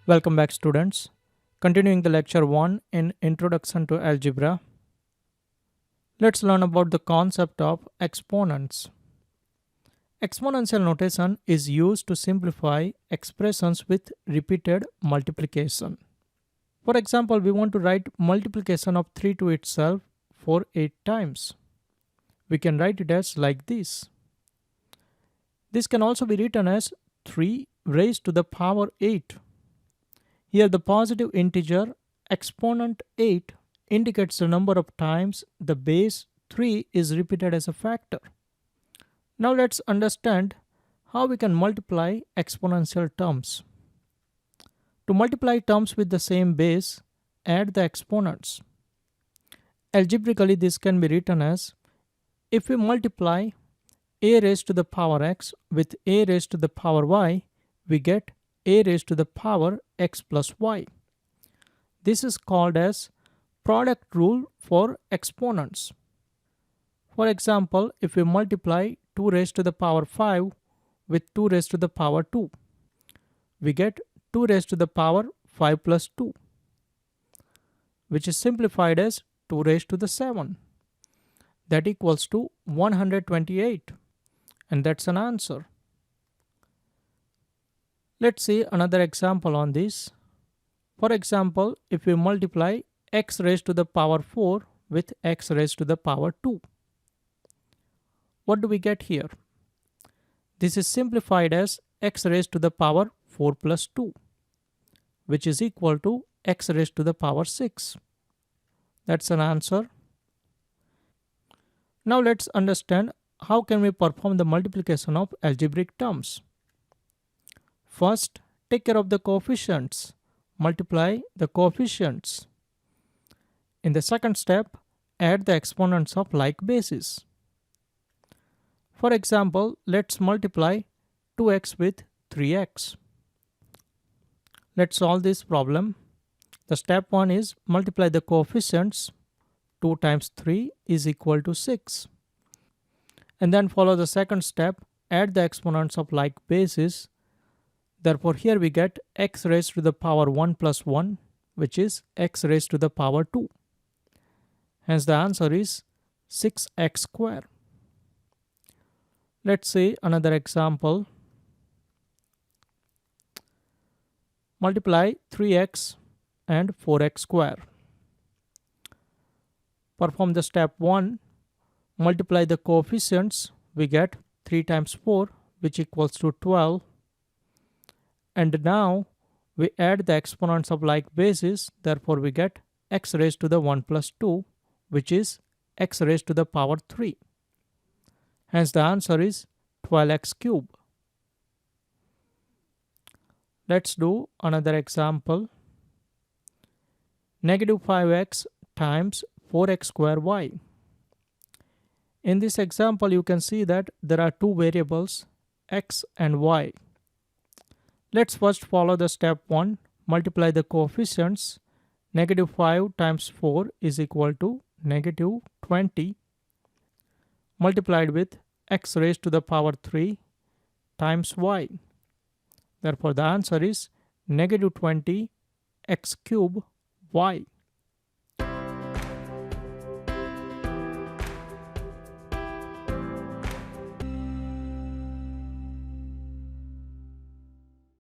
Welcome back, students. Continuing the lecture 1 in Introduction to Algebra, let's learn about the concept of exponents. Exponential notation is used to simplify expressions with repeated multiplication. For example, we want to write multiplication of 3 to itself for 8 times. We can write it as like this. This can also be written as 3 raised to the power 8. Here the positive integer exponent 8 indicates the number of times the base 3 is repeated as a factor. Now let's understand how we can multiply exponential terms. To multiply terms with the same base, add the exponents. Algebraically, this can be written as, if we multiply a raised to the power x with a raised to the power y, we get a raised to the power x plus y. This is called as product rule for exponents. For example, if we multiply 2 raised to the power 5 with 2 raised to the power 2, we get 2 raised to the power 5 plus 2, which is simplified as 2 raised to the 7. That equals to 128, and that's an answer. Let's see another example on this. For example, if we multiply x raised to the power 4 with x raised to the power 2, what do we get here? This is simplified as x raised to the power 4 plus 2, which is equal to x raised to the power 6. That's an answer. Now let's understand how can we perform the multiplication of algebraic terms. First, take care of the coefficients. Multiply the coefficients. In the second step, add the exponents of like bases. For example, let's multiply 2x with 3x. Let's solve this problem. The step 1 is multiply the coefficients. 2 times 3 is equal to 6. And then follow the second step, add the exponents of like bases. Therefore, here we get x raised to the power 1 plus 1, which is x raised to the power 2. Hence, the answer is 6x square. Let's see another example. Multiply 3x and 4x square. Perform the step 1. Multiply the coefficients. We get 3 times 4, which equals to 12. And now we add the exponents of like bases. Therefore, we get x raised to the 1 plus 2, which is x raised to the power 3. Hence, the answer is 12x cube. Let's do another example. Negative 5x times 4x square y. In this example, you can see that there are two variables, x and y. Let's first follow the step 1. Multiply the coefficients. Negative 5 times 4 is equal to negative 20 multiplied with x raised to the power 3 times y. Therefore, the answer is negative 20 x cube y.